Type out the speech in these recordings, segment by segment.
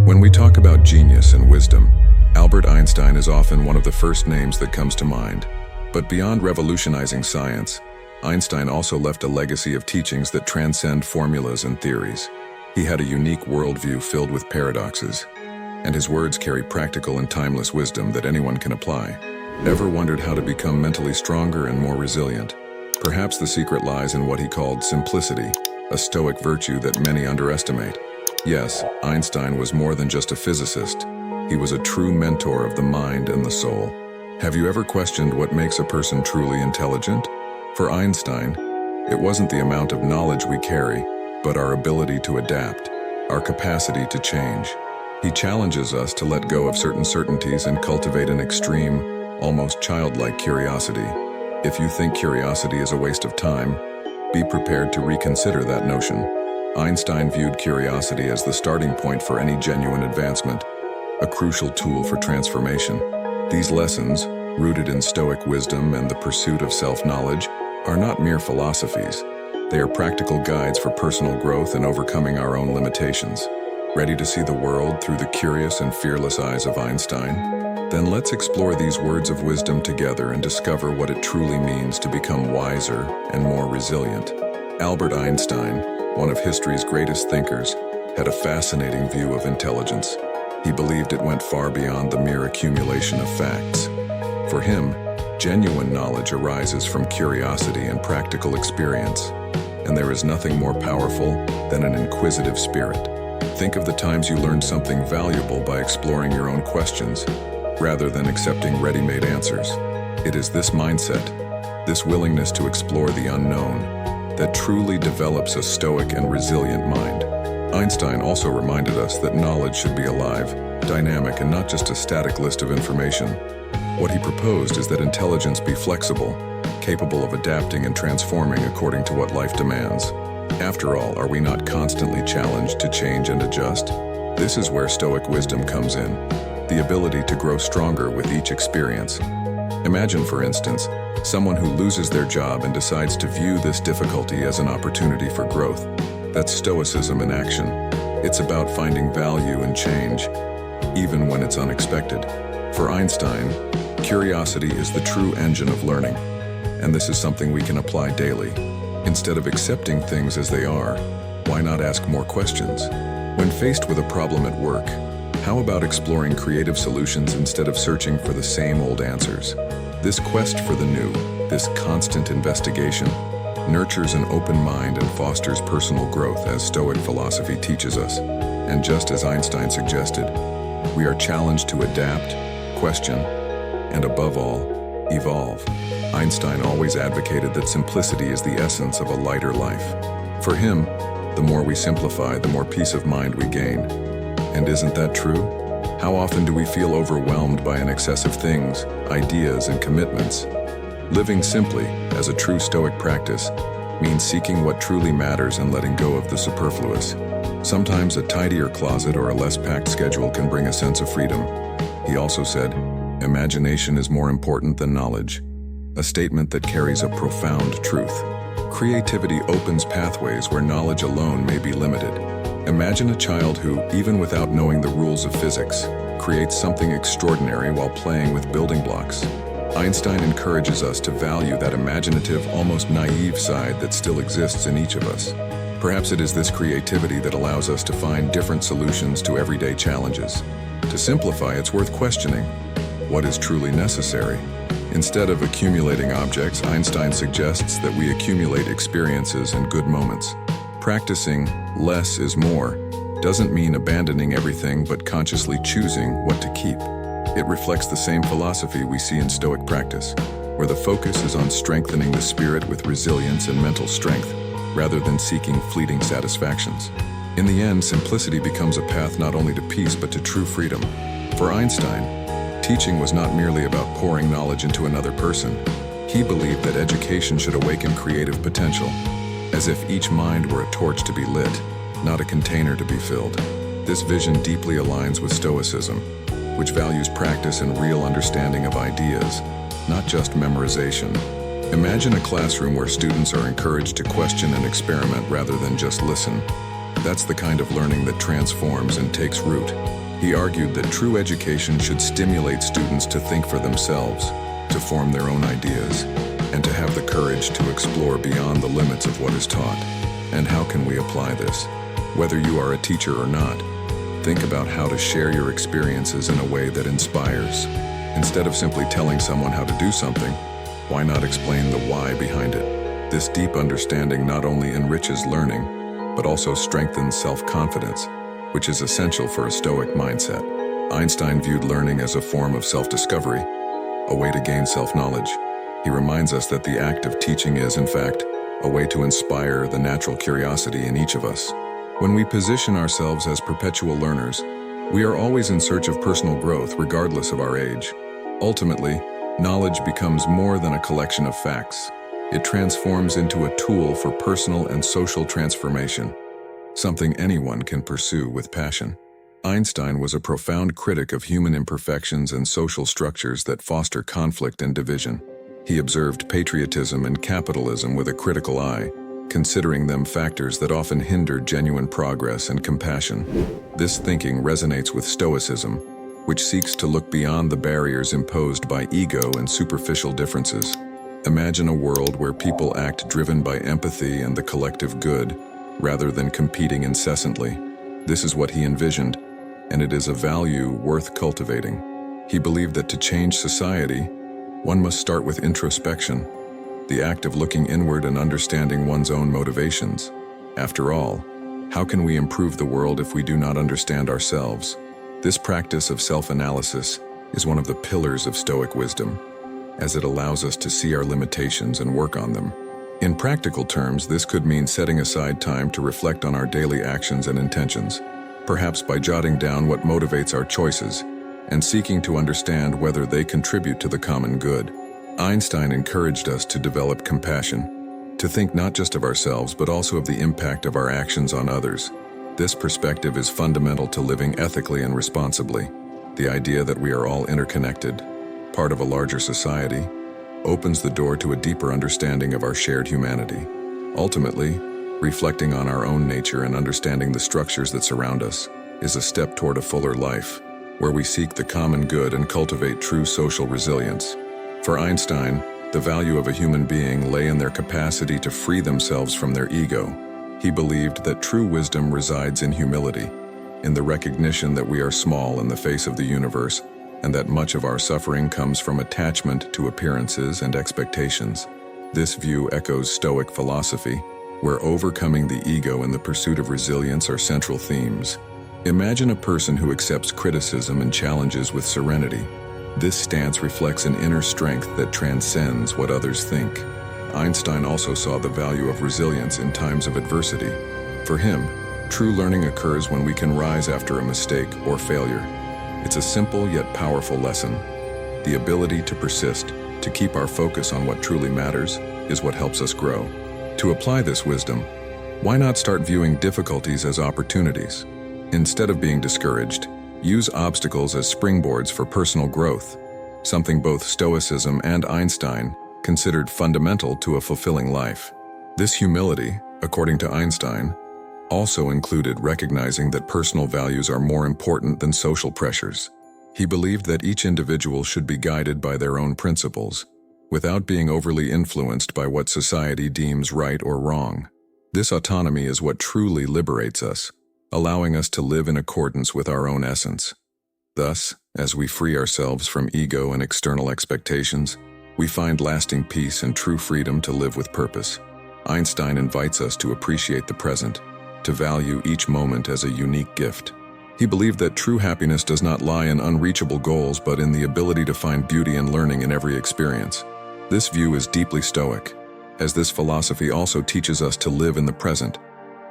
When we talk about genius and wisdom, Albert Einstein is often one of the first names that comes to mind. But beyond revolutionizing science, Einstein also left a legacy of teachings that transcend formulas and theories. He had a unique worldview filled with paradoxes, and his words carry practical and timeless wisdom that anyone can apply. Ever wondered how to become mentally stronger and more resilient? Perhaps the secret lies in what he called simplicity, a Stoic virtue that many underestimate. Yes, Einstein was more than just a physicist. He was a true mentor of the mind and the soul. Have you ever questioned what makes a person truly intelligent? For Einstein, it wasn't the amount of knowledge we carry, but our ability to adapt, our capacity to change. He challenges us to let go of certain certainties and cultivate an extreme, almost childlike curiosity. If you think curiosity is a waste of time, be prepared to reconsider that notion. Einstein viewed curiosity as the starting point for any genuine advancement, a crucial tool for transformation. These lessons, rooted in Stoic wisdom and the pursuit of self-knowledge, are not mere philosophies. They are practical guides for personal growth and overcoming our own limitations. Ready to see the world through the curious and fearless eyes of Einstein? Then let's explore these words of wisdom together and discover what it truly means to become wiser and more resilient. Albert Einstein, one of history's greatest thinkers, had a fascinating view of intelligence. He believed it went far beyond the mere accumulation of facts. For him, genuine knowledge arises from curiosity and practical experience, and there is nothing more powerful than an inquisitive spirit. Think of the times you learned something valuable by exploring your own questions, rather than accepting ready-made answers. It is this mindset, this willingness to explore the unknown, that truly develops a stoic and resilient mind. Einstein also reminded us that knowledge should be alive, dynamic, and not just a static list of information. What he proposed is that intelligence be flexible, capable of adapting and transforming according to what life demands. After all, are we not constantly challenged to change and adjust? This is where Stoic wisdom comes in, the ability to grow stronger with each experience. Imagine, for instance, someone who loses their job and decides to view this difficulty as an opportunity for growth. That's Stoicism in action. It's about finding value in change, even when it's unexpected. For Einstein, curiosity is the true engine of learning, and this is something we can apply daily. Instead of accepting things as they are, why not ask more questions? When faced with a problem at work, how about exploring creative solutions instead of searching for the same old answers? This quest for the new, this constant investigation, nurtures an open mind and fosters personal growth as Stoic philosophy teaches us. And just as Einstein suggested, we are challenged to adapt, question, and above all, evolve. Einstein always advocated that simplicity is the essence of a lighter life. For him, the more we simplify, the more peace of mind we gain. And isn't that true? How often do we feel overwhelmed by an excess of things, ideas, and commitments? Living simply, as a true Stoic practice, means seeking what truly matters and letting go of the superfluous. Sometimes a tidier closet or a less packed schedule can bring a sense of freedom. He also said, "Imagination is more important than knowledge," a statement that carries a profound truth. Creativity opens pathways where knowledge alone may be limited. Imagine a child who, even without knowing the rules of physics, creates something extraordinary while playing with building blocks. Einstein encourages us to value that imaginative, almost naive side that still exists in each of us. Perhaps it is this creativity that allows us to find different solutions to everyday challenges. To simplify, it's worth questioning what is truly necessary. Instead of accumulating objects, Einstein suggests that we accumulate experiences and good moments. Practicing less is more doesn't mean abandoning everything, but consciously choosing what to keep. It reflects the same philosophy we see in Stoic practice, where the focus is on strengthening the spirit with resilience and mental strength, rather than seeking fleeting satisfactions. In the end, simplicity becomes a path not only to peace but to true freedom. For Einstein, teaching was not merely about pouring knowledge into another person. He believed that education should awaken creative potential, as if each mind were a torch to be lit, not a container to be filled. This vision deeply aligns with Stoicism, which values practice and real understanding of ideas, not just memorization. Imagine a classroom where students are encouraged to question and experiment rather than just listen. That's the kind of learning that transforms and takes root. He argued that true education should stimulate students to think for themselves, to form their own ideas, and to have the courage to explore beyond the limits of what is taught. And how can we apply this? Whether you are a teacher or not, think about how to share your experiences in a way that inspires. Instead of simply telling someone how to do something, why not explain the why behind it? This deep understanding not only enriches learning, but also strengthens self-confidence, which is essential for a Stoic mindset. Einstein viewed learning as a form of self-discovery, a way to gain self-knowledge. He reminds us that the act of teaching is, in fact, a way to inspire the natural curiosity in each of us. When we position ourselves as perpetual learners, we are always in search of personal growth regardless of our age. Ultimately, knowledge becomes more than a collection of facts. It transforms into a tool for personal and social transformation, something anyone can pursue with passion. Einstein was a profound critic of human imperfections and social structures that foster conflict and division. He observed patriotism and capitalism with a critical eye, considering them factors that often hinder genuine progress and compassion. This thinking resonates with Stoicism, which seeks to look beyond the barriers imposed by ego and superficial differences. Imagine a world where people act driven by empathy and the collective good, rather than competing incessantly. This is what he envisioned, and it is a value worth cultivating. He believed that to change society, one must start with introspection, the act of looking inward and understanding one's own motivations. After all, how can we improve the world if we do not understand ourselves? This practice of self-analysis is one of the pillars of Stoic wisdom, as it allows us to see our limitations and work on them. In practical terms, this could mean setting aside time to reflect on our daily actions and intentions, perhaps by jotting down what motivates our choices and seeking to understand whether they contribute to the common good. Einstein encouraged us to develop compassion, to think not just of ourselves but also of the impact of our actions on others. This perspective is fundamental to living ethically and responsibly. The idea that we are all interconnected, part of a larger society, opens the door to a deeper understanding of our shared humanity. Ultimately, reflecting on our own nature and understanding the structures that surround us is a step toward a fuller life, where we seek the common good and cultivate true social resilience. For Einstein, the value of a human being lay in their capacity to free themselves from their ego. He believed that true wisdom resides in humility, in the recognition that we are small in the face of the universe, and that much of our suffering comes from attachment to appearances and expectations. This view echoes Stoic philosophy, where overcoming the ego and the pursuit of resilience are central themes. Imagine a person who accepts criticism and challenges with serenity. This stance reflects an inner strength that transcends what others think. Einstein also saw the value of resilience in times of adversity. For him, true learning occurs when we can rise after a mistake or failure. It's a simple yet powerful lesson. The ability to persist, to keep our focus on what truly matters, is what helps us grow. To apply this wisdom, why not start viewing difficulties as opportunities? Instead of being discouraged, use obstacles as springboards for personal growth, something both Stoicism and Einstein considered fundamental to a fulfilling life. This humility, according to Einstein, also included recognizing that personal values are more important than social pressures. He believed that each individual should be guided by their own principles, without being overly influenced by what society deems right or wrong. This autonomy is what truly liberates us, allowing us to live in accordance with our own essence. Thus, as we free ourselves from ego and external expectations, we find lasting peace and true freedom to live with purpose. Einstein invites us to appreciate the present, to value each moment as a unique gift. He believed that true happiness does not lie in unreachable goals but in the ability to find beauty and learning in every experience. This view is deeply Stoic, as this philosophy also teaches us to live in the present,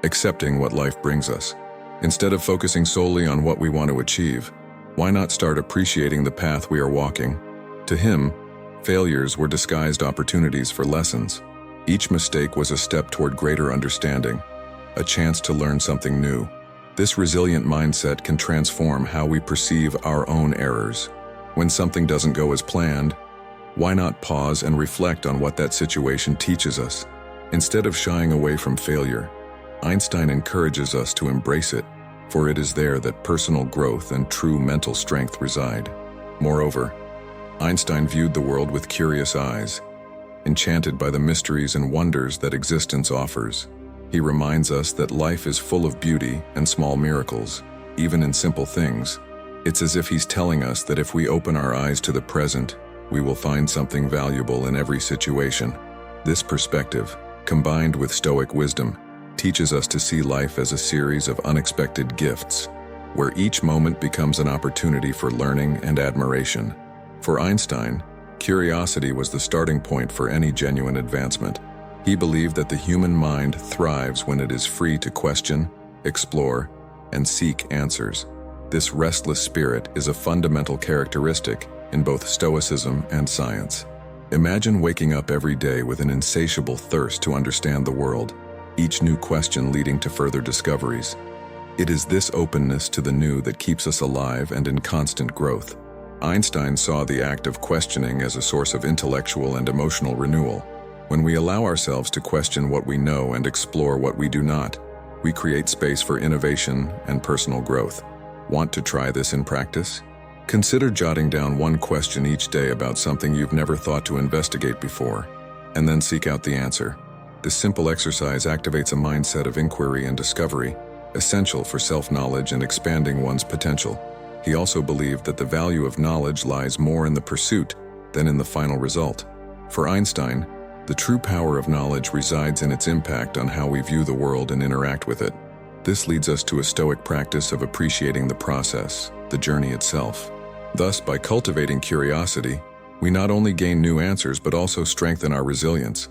accepting what life brings us. Instead of focusing solely on what we want to achieve, why not start appreciating the path we are walking? To him, failures were disguised opportunities for lessons. Each mistake was a step toward greater understanding, a chance to learn something new. This resilient mindset can transform how we perceive our own errors. When something doesn't go as planned, why not pause and reflect on what that situation teaches us? Instead of shying away from failure, Einstein encourages us to embrace it, for it is there that personal growth and true mental strength reside. Moreover, Einstein viewed the world with curious eyes, enchanted by the mysteries and wonders that existence offers. He reminds us that life is full of beauty and small miracles, even in simple things. It's as if he's telling us that if we open our eyes to the present, we will find something valuable in every situation. This perspective, combined with Stoic wisdom, teaches us to see life as a series of unexpected gifts, where each moment becomes an opportunity for learning and admiration. For Einstein, curiosity was the starting point for any genuine advancement. He believed that the human mind thrives when it is free to question, explore, and seek answers. This restless spirit is a fundamental characteristic in both Stoicism and science. Imagine waking up every day with an insatiable thirst to understand the world, each new question leading to further discoveries. It is this openness to the new that keeps us alive and in constant growth. Einstein saw the act of questioning as a source of intellectual and emotional renewal. When we allow ourselves to question what we know and explore what we do not, we create space for innovation and personal growth. Want to try this in practice? Consider jotting down one question each day about something you've never thought to investigate before, and then seek out the answer. This simple exercise activates a mindset of inquiry and discovery, essential for self-knowledge and expanding one's potential. He also believed that the value of knowledge lies more in the pursuit than in the final result. For Einstein, the true power of knowledge resides in its impact on how we view the world and interact with it. This leads us to a Stoic practice of appreciating the process, the journey itself. Thus, by cultivating curiosity, we not only gain new answers but also strengthen our resilience,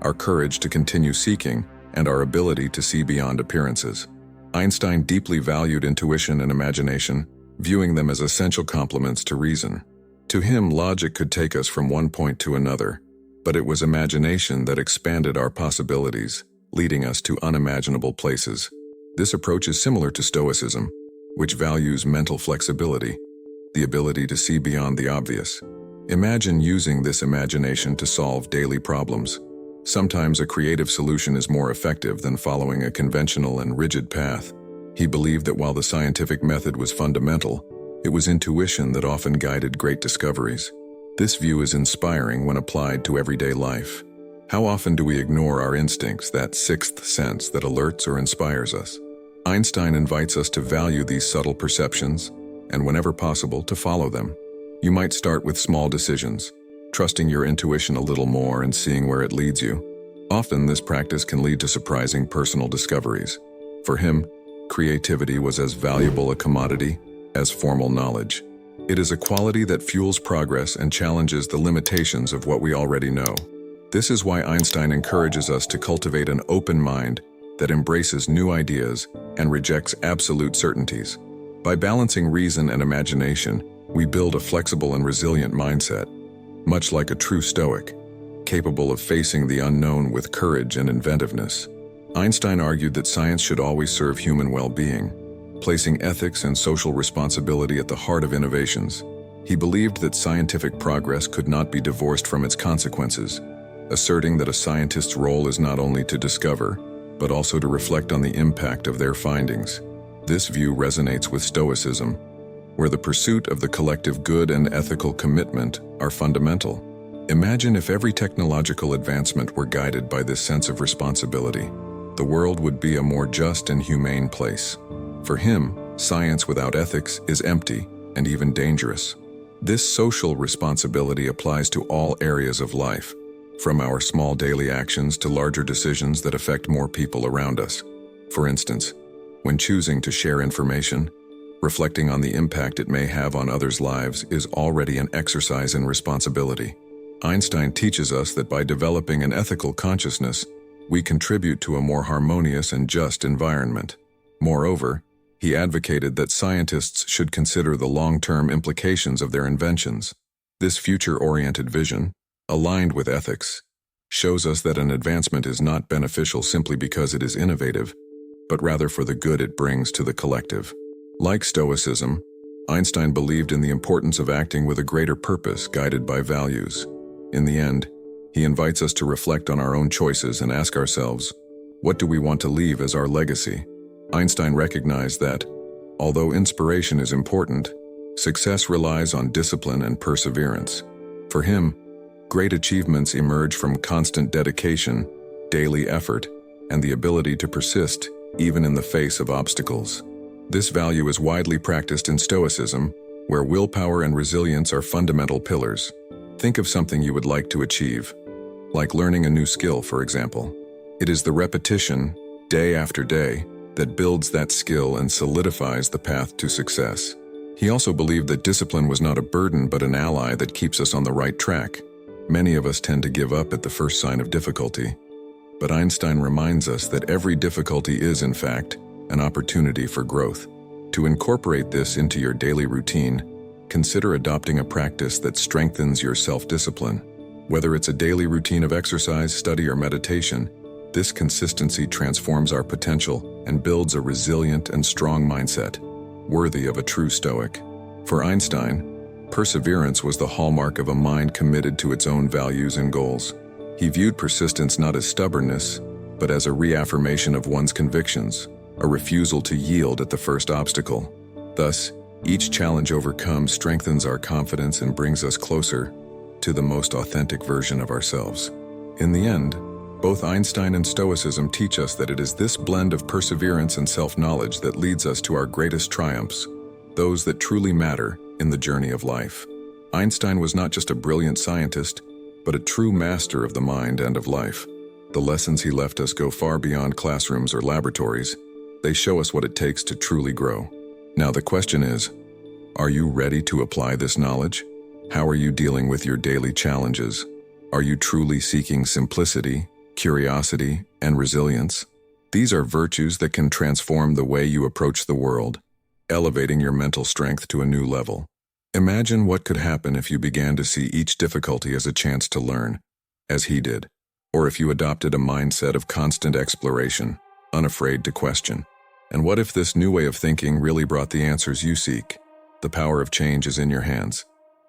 our courage to continue seeking, and our ability to see beyond appearances. Einstein deeply valued intuition and imagination, viewing them as essential complements to reason. To him, logic could take us from one point to another, but it was imagination that expanded our possibilities, leading us to unimaginable places. This approach is similar to Stoicism, which values mental flexibility, the ability to see beyond the obvious. Imagine using this imagination to solve daily problems. Sometimes a creative solution is more effective than following a conventional and rigid path. He believed that while the scientific method was fundamental, it was intuition that often guided great discoveries. This view is inspiring when applied to everyday life. How often do we ignore our instincts, that sixth sense that alerts or inspires us? Einstein invites us to value these subtle perceptions, and whenever possible, to follow them. You might start with small decisions, trusting your intuition a little more and seeing where it leads you. Often, this practice can lead to surprising personal discoveries. For him, creativity was as valuable a commodity as formal knowledge. It is a quality that fuels progress and challenges the limitations of what we already know. This is why Einstein encourages us to cultivate an open mind that embraces new ideas and rejects absolute certainties. By balancing reason and imagination, we build a flexible and resilient mindset, much like a true Stoic, capable of facing the unknown with courage and inventiveness. Einstein argued that science should always serve human well-being, placing ethics and social responsibility at the heart of innovations. He believed that scientific progress could not be divorced from its consequences, asserting that a scientist's role is not only to discover, but also to reflect on the impact of their findings. This view resonates with Stoicism, where the pursuit of the collective good and ethical commitment are fundamental. Imagine if every technological advancement were guided by this sense of responsibility. The world would be a more just and humane place. For him, science without ethics is empty and even dangerous. This social responsibility applies to all areas of life, from our small daily actions to larger decisions that affect more people around us. For instance, when choosing to share information, reflecting on the impact it may have on others' lives is already an exercise in responsibility. Einstein teaches us that by developing an ethical consciousness, we contribute to a more harmonious and just environment. Moreover, he advocated that scientists should consider the long-term implications of their inventions. This future-oriented vision, aligned with ethics, shows us that an advancement is not beneficial simply because it is innovative, but rather for the good it brings to the collective. Like Stoicism, Einstein believed in the importance of acting with a greater purpose guided by values. In the end, he invites us to reflect on our own choices and ask ourselves, what do we want to leave as our legacy? Einstein recognized that, although inspiration is important, success relies on discipline and perseverance. For him, great achievements emerge from constant dedication, daily effort, and the ability to persist even in the face of obstacles. This value is widely practiced in Stoicism, where willpower and resilience are fundamental pillars. Think of something you would like to achieve, like learning a new skill, for example. It is the repetition, day after day, that builds that skill and solidifies the path to success. He also believed that discipline was not a burden but an ally that keeps us on the right track. Many of us tend to give up at the first sign of difficulty, but Einstein reminds us that every difficulty is, in fact, an opportunity for growth. To incorporate this into your daily routine, consider adopting a practice that strengthens your self-discipline. Whether it's a daily routine of exercise, study, or meditation, this consistency transforms our potential and builds a resilient and strong mindset, worthy of a true Stoic. For Einstein, perseverance was the hallmark of a mind committed to its own values and goals. He viewed persistence not as stubbornness, but as a reaffirmation of one's convictions, a refusal to yield at the first obstacle. Thus, each challenge overcome strengthens our confidence and brings us closer to the most authentic version of ourselves. In the end, both Einstein and Stoicism teach us that it is this blend of perseverance and self-knowledge that leads us to our greatest triumphs, those that truly matter in the journey of life. Einstein was not just a brilliant scientist, but a true master of the mind and of life. The lessons he left us go far beyond classrooms or laboratories. They show us what it takes to truly grow. Now the question is, are you ready to apply this knowledge? How are you dealing with your daily challenges? Are you truly seeking simplicity, curiosity, and resilience? These are virtues that can transform the way you approach the world, elevating your mental strength to a new level. Imagine what could happen if you began to see each difficulty as a chance to learn, as he did, or if you adopted a mindset of constant exploration, unafraid to question. And what if this new way of thinking really brought the answers you seek? The power of change is in your hands.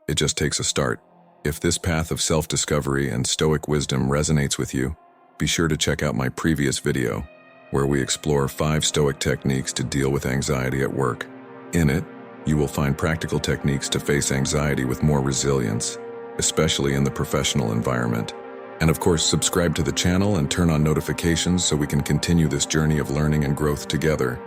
It just takes a start. If this path of self-discovery and Stoic wisdom resonates with you, be sure to check out my previous video, where we explore 5 Stoic techniques to deal with anxiety at work. In it, you will find practical techniques to face anxiety with more resilience, especially in the professional environment. And of course, subscribe to the channel and turn on notifications so we can continue this journey of learning and growth together.